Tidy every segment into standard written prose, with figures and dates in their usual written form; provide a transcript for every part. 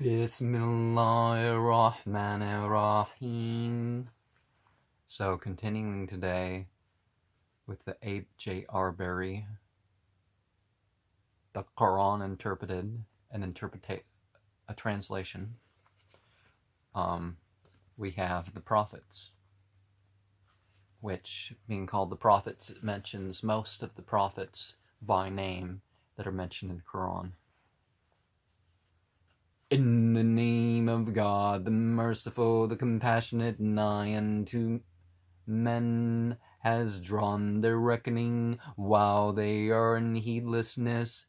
Bismillahirrahmanirrahim. So, continuing today with the J. Arberry, the Koran Interpreted, a translation. We have the prophets, which, being called the prophets, it mentions most of the prophets by name that are mentioned in Quran. In the name of God, the merciful, the compassionate, nigh unto men has drawn their reckoning while they are in heedlessness,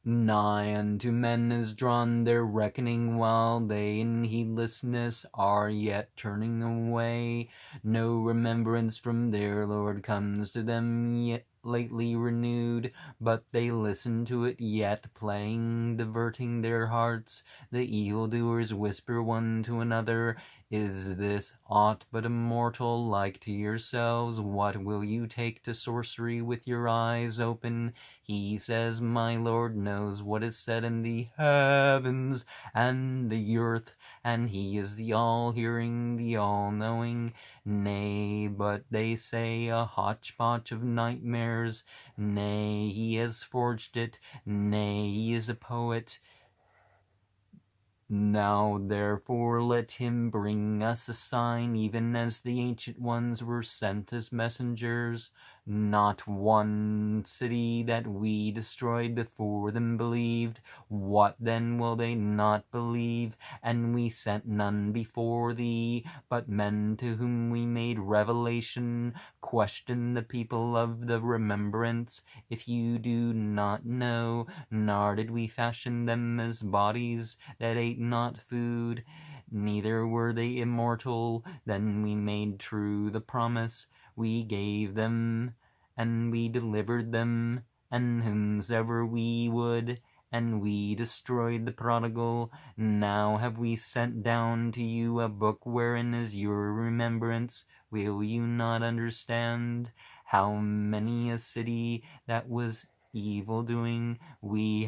nigh unto men has drawn their reckoning while they in heedlessness are yet turning away. No remembrance from their Lord comes to them yet lately renewed, but they listen to it yet playing, diverting their hearts. The evildoers whisper one to another, is this aught but a mortal like to yourselves? What will you take to sorcery with your eyes open? He says, my Lord knows what is said in the heavens and the earth, and he is the all-hearing, the all-knowing. Nay, but they say a hodgepodge of nightmares. Nay, he has forged it. Nay, he is a poet. Now therefore let him bring us a sign, even as the ancient ones were sent as messengers. Not one city that we destroyed before them believed. What then will they not believe? And we sent none before thee, but men to whom we made revelation. Question the people of the remembrance, if you do not know, nor did we fashion them as bodies that ate not food, neither were they immortal. Then we made true the promise we gave them, and we delivered them, and whomsoever we would, and we destroyed the prodigal. Now have we sent down to you a book wherein is your remembrance. Will you not understand? How many a city that was evil doing we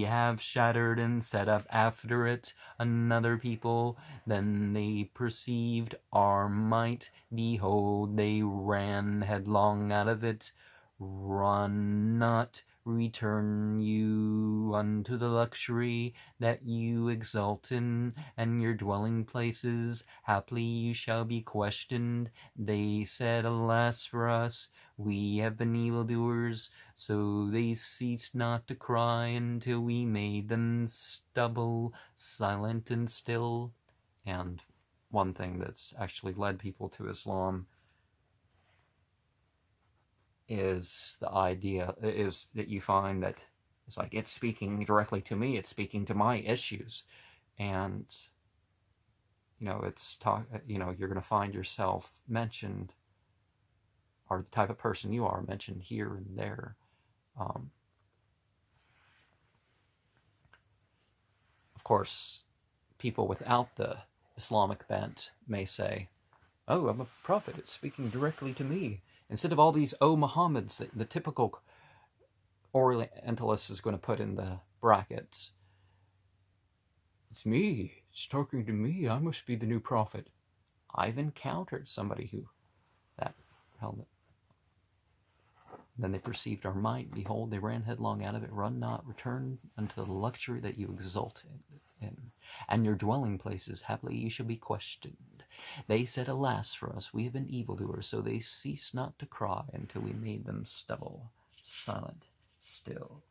have shattered and set up after it another people. Then they perceived our might. Behold, they ran headlong out of it. Run not, return you unto the luxury that you exult in, and your dwelling places. Haply you shall be questioned. They said, alas for us, we have been evildoers. So they ceased not to cry until we made them stubble, silent and still. And one thing that's actually led people to Islam is the idea is that you find that it's like, it's speaking directly to me, it's speaking to my issues. And it's you're going to find yourself mentioned, or the type of person you are mentioned here and there. Of course, people without the Islamic bent may say, oh, I'm a prophet, it's speaking directly to me. Instead of all these, oh, Muhammads, the typical Orientalist is going to put in the brackets. It's me, it's talking to me, I must be the new prophet. I've encountered somebody who that held it. Then they perceived our might. Behold, they ran headlong out of it. Run not, return unto the luxury that you exult in. And your dwelling places, haply you shall be questioned. They said, alas for us, we have been evildoers. So they ceased not to cry until we made them stubble, silent, still.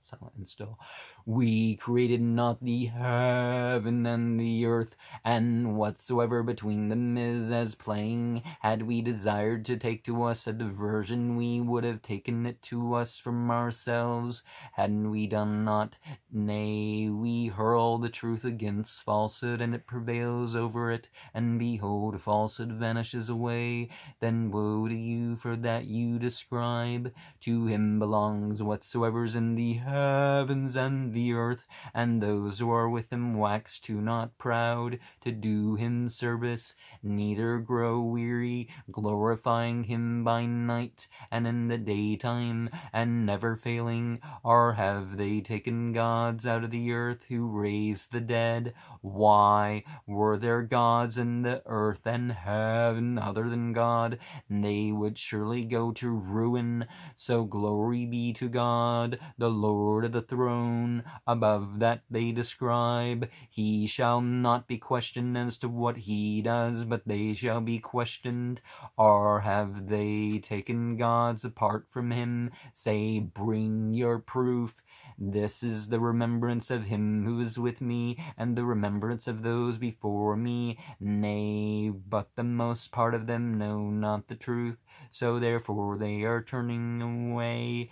Silent and still. We created not the heaven and the earth, and whatsoever between them is as playing. Had we desired to take to us a diversion, we would have taken it to us from ourselves. Hadn't we done not? Nay, we hurl the truth against falsehood, and it prevails over it. And behold, falsehood vanishes away. Then woe to you for that you describe. To him belongs whatsoever's in the heaven heavens and the earth, and those who are with him wax too not proud to do him service, neither grow weary, glorifying him by night and in the daytime, and never failing. Or have they taken gods out of the earth who raise the dead? Why, were there gods in the earth and heaven other than God, they would surely go to ruin. So glory be to God, the Lord of the throne. Above that they describe, he shall not be questioned as to what he does, but they shall be questioned. Or have they taken gods apart from him? Say, bring your proof. This is the remembrance of him who is with me, and the remembrance of those before me. Nay, but the most part of them know not the truth, so therefore they are turning away.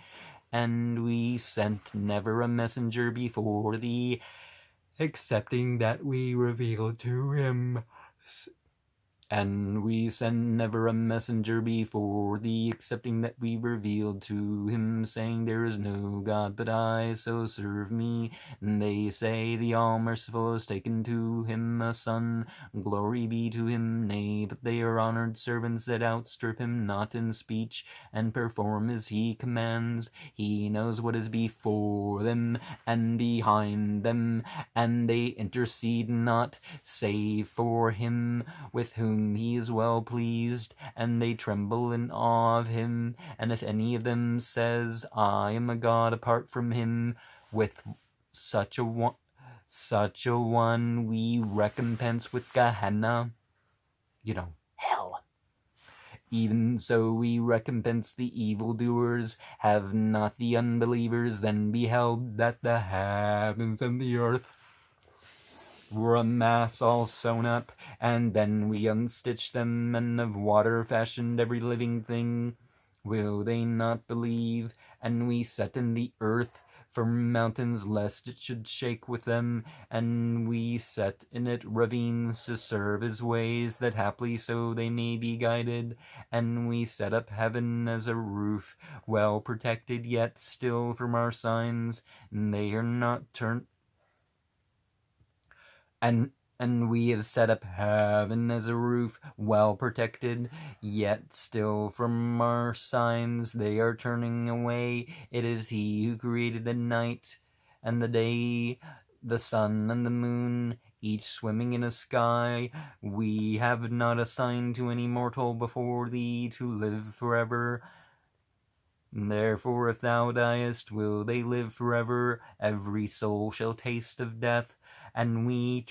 And we sent never a messenger before thee, excepting that we revealed to him. And we send never a messenger before thee, excepting that we revealed to him, saying, there is no God but I, so serve me. And they say, the All-Merciful has taken to him a son, glory be to him. Nay, but they are honored servants that outstrip him not in speech, and perform as he commands. He knows what is before them and behind them, and they intercede not, save for him with whom he is well pleased, and they tremble in awe of him. And if any of them says, I am a god apart from him, with such a one we recompense with Gehenna, hell. Even so we recompense the evildoers. Have not the unbelievers then beheld that the heavens and the earth were a mass all sewn up, and then we unstitched them, and of water fashioned every living thing? Will they not believe? And we set in the earth firm mountains, lest it should shake with them, and we set in it ravines to serve as ways, that haply so they may be guided. And we set up heaven as a roof, well protected, yet still from our signs, and they are not turned. And we have set up heaven as a roof, well protected, yet still from our signs they are turning away. It is he who created the night and the day, the sun and the moon, each swimming in a sky. We have not assigned to any mortal before thee to live forever. Therefore, if thou diest, will they live forever? Every soul shall taste of death, and we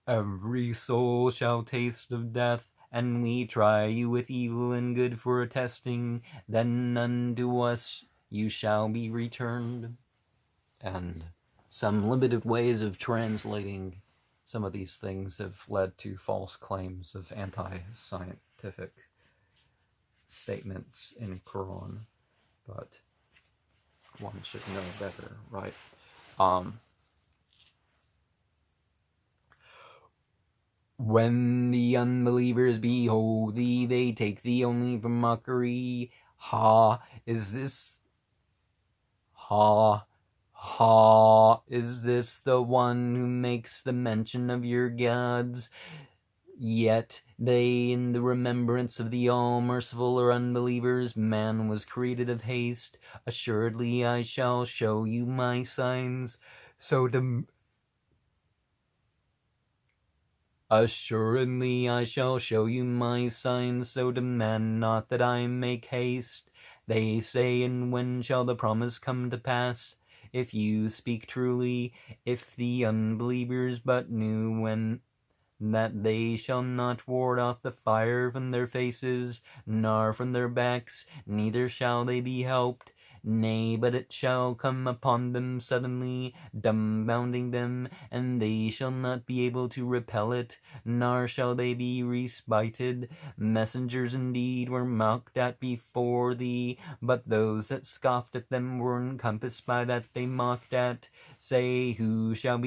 every soul shall taste of death, and we try you with evil and good for a testing. Then unto us you shall be returned. And some limited ways of translating some of these things have led to false claims of anti-scientific statements in Quran, but one should know better, right? When the unbelievers behold thee, they take thee only for mockery. Is this the one who makes the mention of your gods? Yet they, in the remembrance of the All-Merciful, are unbelievers. Man was created of haste. Assuredly I shall show you my signs, Assuredly I shall show you my signs, so demand not that I make haste. They say, and when shall the promise come to pass? If you speak truly, if the unbelievers but knew when, that they shall not ward off the fire from their faces, nor from their backs, neither shall they be helped. Nay, but it shall come upon them suddenly, dumbfounding them, and they shall not be able to repel it, nor shall they be respited. Messengers indeed were mocked at before thee, but those that scoffed at them were encompassed by that they mocked at. Say, who shall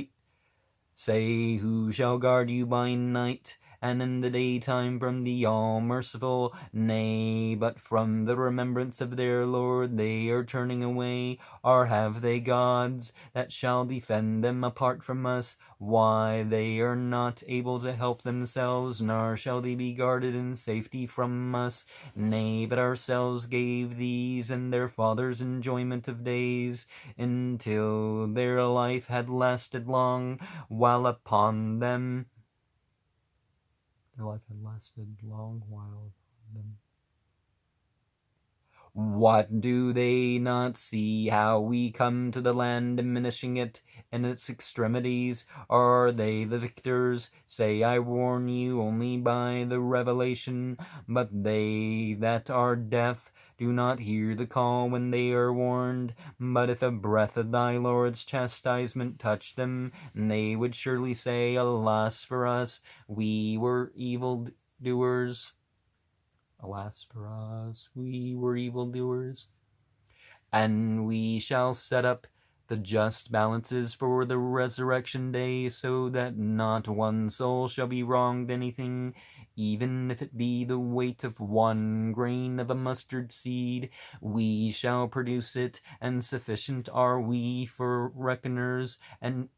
guard you by night, and in the daytime from the all-merciful. Nay, but from the remembrance of their Lord they are turning away. Or have they gods that shall defend them apart from us? Why, they are not able to help themselves, nor shall they be guarded in safety from us. Nay, but ourselves gave these and their fathers enjoyment of days, until their life had lasted long, while upon them their life had lasted long while them. What, do they not see how we come to the land, diminishing it in its extremities? Are they the victors? Say, I warn you only by the revelation. But they that are deaf do not hear the call when they are warned. But if a breath of thy Lord's chastisement touch them, they would surely say, Alas for us, we were evildoers. Alas for us, we were evildoers. And we shall set up the just balances for the resurrection day, so that not one soul shall be wronged anything, even if it be the weight of one grain of a mustard seed. We shall produce it, and sufficient are we for reckoners, and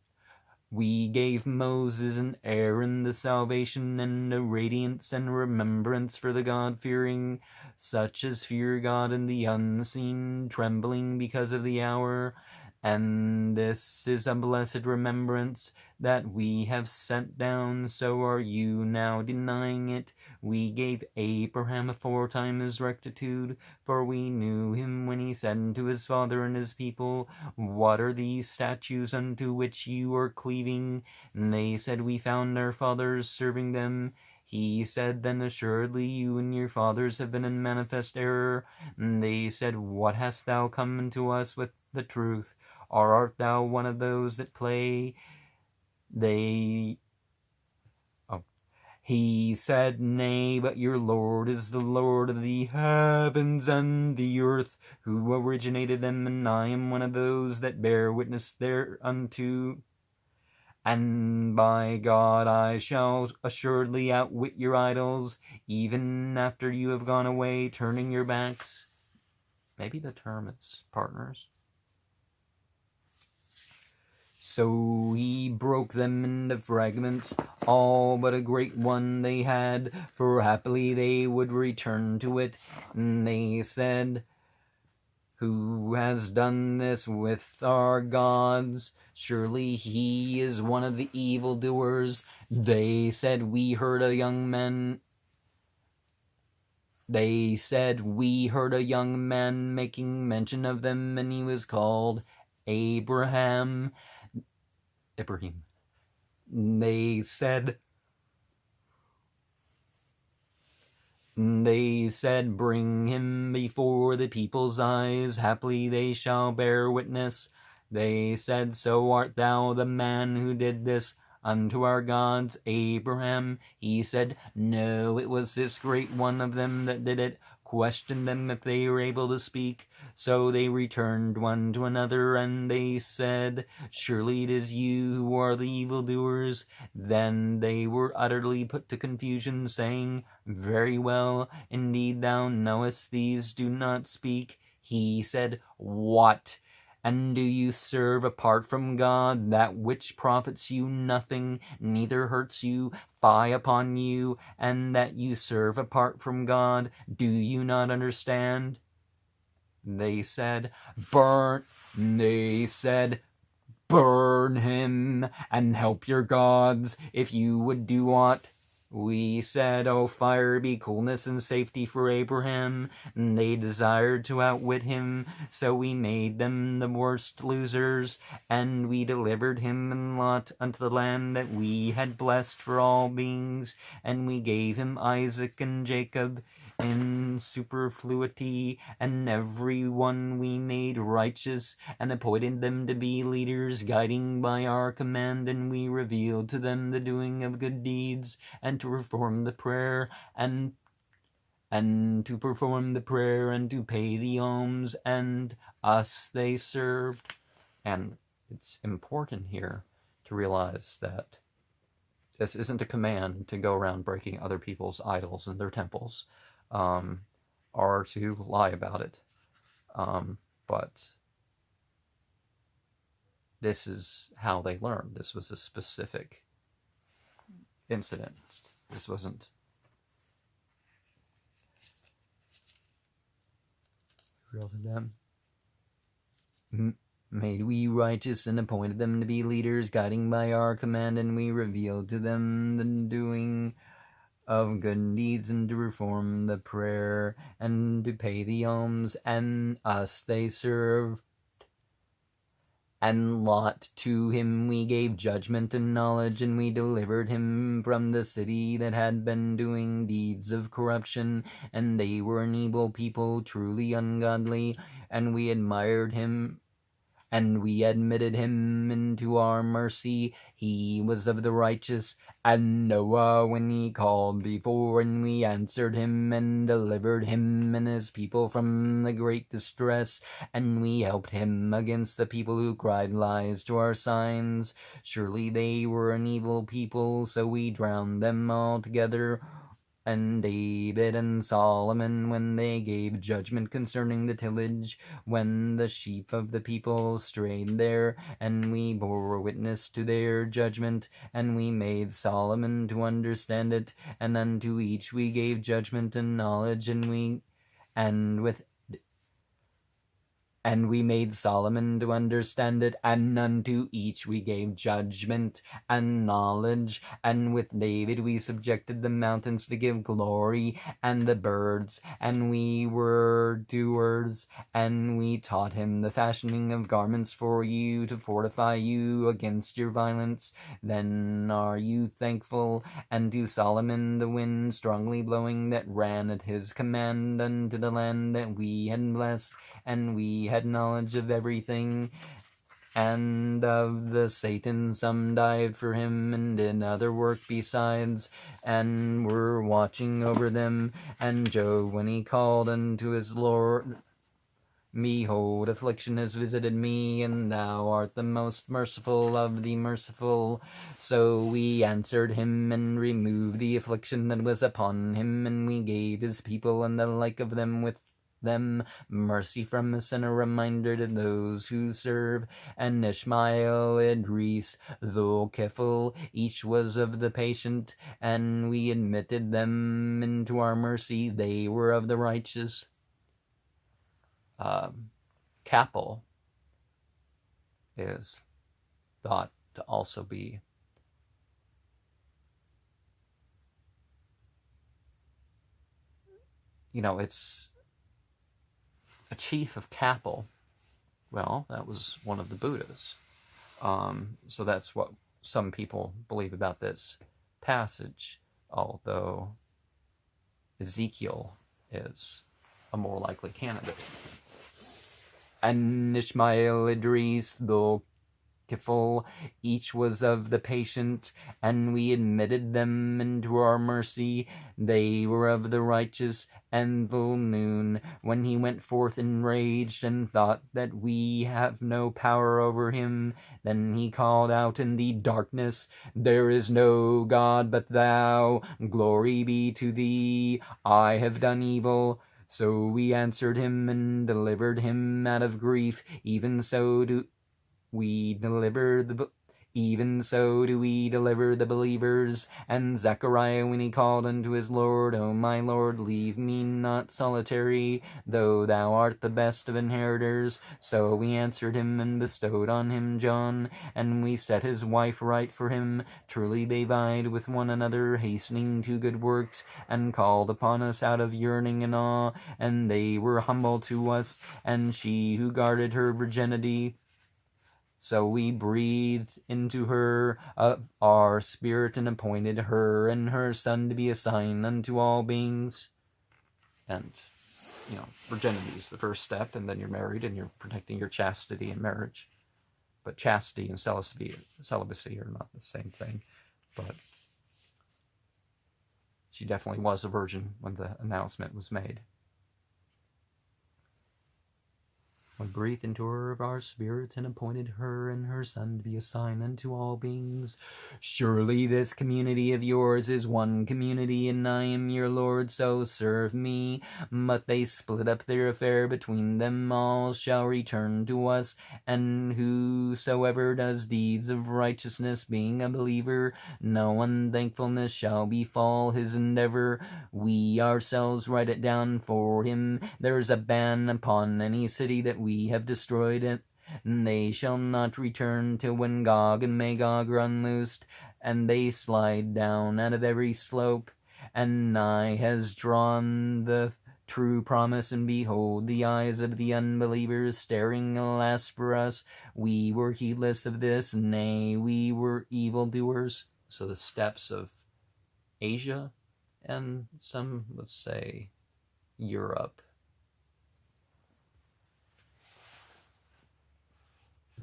we gave Moses and Aaron the salvation and a radiance and remembrance for the God-fearing, such as fear God in the unseen, trembling because of the hour. And this is a blessed remembrance that we have sent down, so are you now denying it? We gave Abraham aforetime his rectitude, for we knew him when he said unto his father and his people, What are these statues unto which you are cleaving? And they said, We found our fathers serving them. He said, Then assuredly you and your fathers have been in manifest error. And they said, What hast thou come unto us with the truth? Or art thou one of those that play? He said, Nay, but your Lord is the Lord of the heavens and the earth, who originated them, and I am one of those that bear witness thereunto. And by God, I shall assuredly outwit your idols, even after you have gone away, turning your backs. Maybe the term is partners. So he broke them into fragments, all but a great one they had, for happily they would return to it. And they said, Who has done this with our gods? Surely he is one of the evildoers. They said, We heard a young man making mention of them, and he was called Ibrahim. They said, Bring him before the people's eyes, haply they shall bear witness. They said, So art thou the man who did this unto our gods, Abraham? He said, No, it was this great one of them that did it. Question them if they were able to speak. So they returned one to another, and they said, Surely it is you who are the evildoers. Then they were utterly put to confusion, saying, Very well, indeed thou knowest these do not speak. He said, What? And do you serve apart from God that which profits you nothing, neither hurts you, fie upon you, and that you serve apart from God? Do you not understand? They said, Burn him, and help your gods, if you would do aught. We said, O fire, be coolness and safety for Abraham. And they desired to outwit him, so we made them the worst losers, and we delivered him and Lot unto the land that we had blessed for all beings, and we gave him Isaac and Jacob in superfluity, and every one we made righteous, and appointed them to be leaders, guiding by our command, and we revealed to them the doing of good deeds, and to perform the prayer, and to pay the alms, and us they served. And it's important here to realize that this isn't a command to go around breaking other people's idols and their temples, or to lie about it. But this is how they learned. This was a specific incident. This wasn't real to them. Made we righteous and appointed them to be leaders, guiding by our command, and we revealed to them the doing of good deeds, and to reform the prayer, and to pay the alms, and us they served. And Lot, to him we gave judgment and knowledge, and we delivered him from the city that had been doing deeds of corruption, and they were an evil people, truly ungodly, and we admired him, and we admitted him into our mercy. He was of the righteous. And Noah, when he called before, and we answered him, and delivered him and his people from the great distress, and we helped him against the people who cried lies to our signs. Surely they were an evil people, so we drowned them altogether. And David and Solomon, when they gave judgment concerning the tillage, when the sheep of the people strayed there, and we bore witness to their judgment, and we made Solomon to understand it, and unto each we gave judgment and knowledge, and we made Solomon to understand it, and unto each we gave judgment and knowledge. And with David we subjected the mountains to give glory, and the birds, and we were doers, and we taught him the fashioning of garments for you, to fortify you against your violence. Then are you thankful? And to Solomon the wind strongly blowing, that ran at his command unto the land that we had blessed, and we had knowledge of everything. And of the Satan some died for him, and did other work besides, and were watching over them. And Job, when he called unto his Lord, behold, affliction has visited me, and thou art the most merciful of the merciful. So we answered him, and removed the affliction that was upon him, and we gave his people and the like of them with them mercy from us, and a reminder to those who serve. And Ishmael, Idris, Dhul-Kifl, each was of the patient, and we admitted them into our mercy. They were of the righteous. Capel is thought to also be it's a chief of Capel. Well, that was one of the Buddhas. So that's what some people believe about this passage, although Ezekiel is a more likely candidate. And Ishmael, Idris, Dhul-Kifl, each was of the patient, and we admitted them into our mercy. They were of the righteous. And Dhul-Nun, when he went forth enraged, and thought that we have no power over him, then he called out in the darkness, there is no God but thou, glory be to thee, I have done evil. So we answered him, and delivered him out of grief. Even so do we deliver the believers. And Zechariah, when he called unto his Lord, O my Lord, leave me not solitary, though thou art the best of inheritors. So we answered him, and bestowed on him John, and we set his wife right for him. Truly they vied with one another, hastening to good works, and called upon us out of yearning and awe, and they were humble to us, and she who guarded her virginity. So we breathed into her of our spirit, and appointed her and her son to be a sign unto all beings. And, virginity is the first step, and then you're married, and you're protecting your chastity in marriage. But chastity and celibacy are not the same thing. But she definitely was a virgin when the announcement was made. We breathed into her of our spirits and appointed her and her son to be a sign unto all beings. Surely this community of yours is one community, and I am your Lord, so serve me. But they split up their affair between them. All shall return to us, and whosoever does deeds of righteousness, being a believer, no unthankfulness shall befall his endeavor. We ourselves write it down for him. There's a ban upon any city that we have destroyed it, and they shall not return till when Gog and Magog are unloosed, and they slide down out of every slope. And nigh has drawn the true promise, and behold, the eyes of the unbelievers staring, alas for us. We were heedless of this, nay, we were evildoers. So the steppes of Asia and some, let's say, Europe.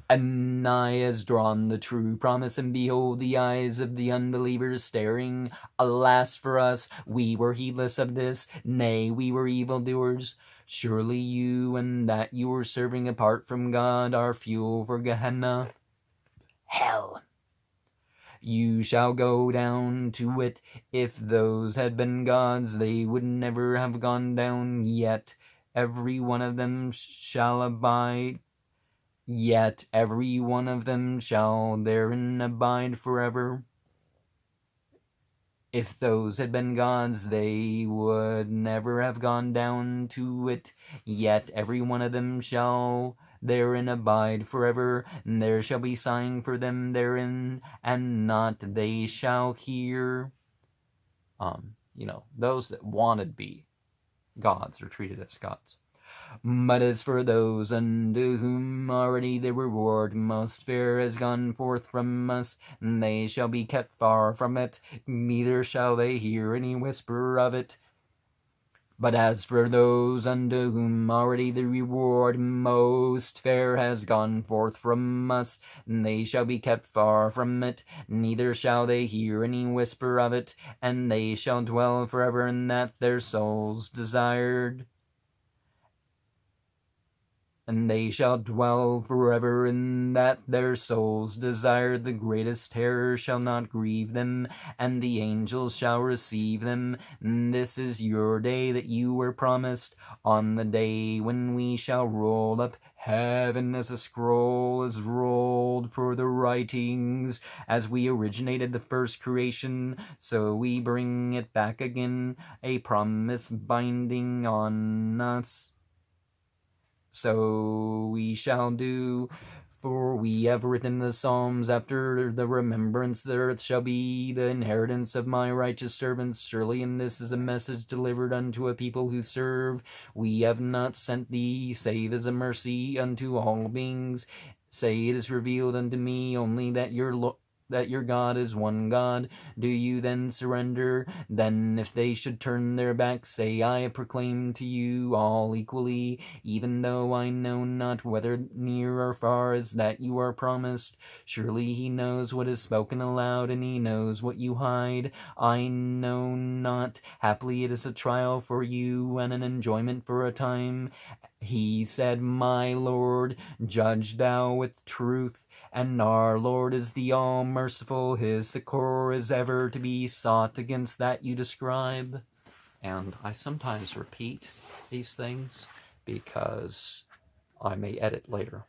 And nigh has drawn the true promise, and behold, the eyes of the unbelievers staring, alas for us, we were heedless of this, nay, we were evildoers. Surely you and that you were serving apart from God are fuel for Gehenna, hell. You shall go down to it. If those had been gods, they would never have gone down, yet every one of them shall abide. Yet every one of them shall therein abide forever. If those had been gods, they would never have gone down to it. Yet every one of them shall therein abide forever. And there shall be sign for them therein, and not they shall hear. Those that wanted to be gods are treated as gods. But as for those unto whom already the reward most fair has gone forth from us, they shall be kept far from it, neither shall they hear any whisper of it. But as for those unto whom already the reward most fair has gone forth from us, they shall be kept far from it, neither shall they hear any whisper of it, and they shall dwell forever in that their souls desired. And they shall dwell forever in that their souls desire. The greatest terror shall not grieve them, and the angels shall receive them. And this is your day that you were promised, on the day when we shall roll up heaven as a scroll is rolled for the writings. As we originated the first creation, so we bring it back again, a promise binding on us. So we shall do, for we have written the Psalms after the remembrance. The earth shall be the inheritance of my righteous servants. Surely, and this is a message delivered unto a people who serve. We have not sent thee, save as a mercy unto all beings. Say, it is revealed unto me only that your God is one God. Do you then surrender? Then if they should turn their backs, say, I have proclaimed to you all equally, even though I know not whether near or far is that you are promised. Surely he knows what is spoken aloud, and he knows what you hide. I know not. Haply it is a trial for you, and an enjoyment for a time. He said, my Lord, judge thou with truth. And our Lord is the all-merciful, his succor is ever to be sought against that you describe. And I sometimes repeat these things because I may edit later.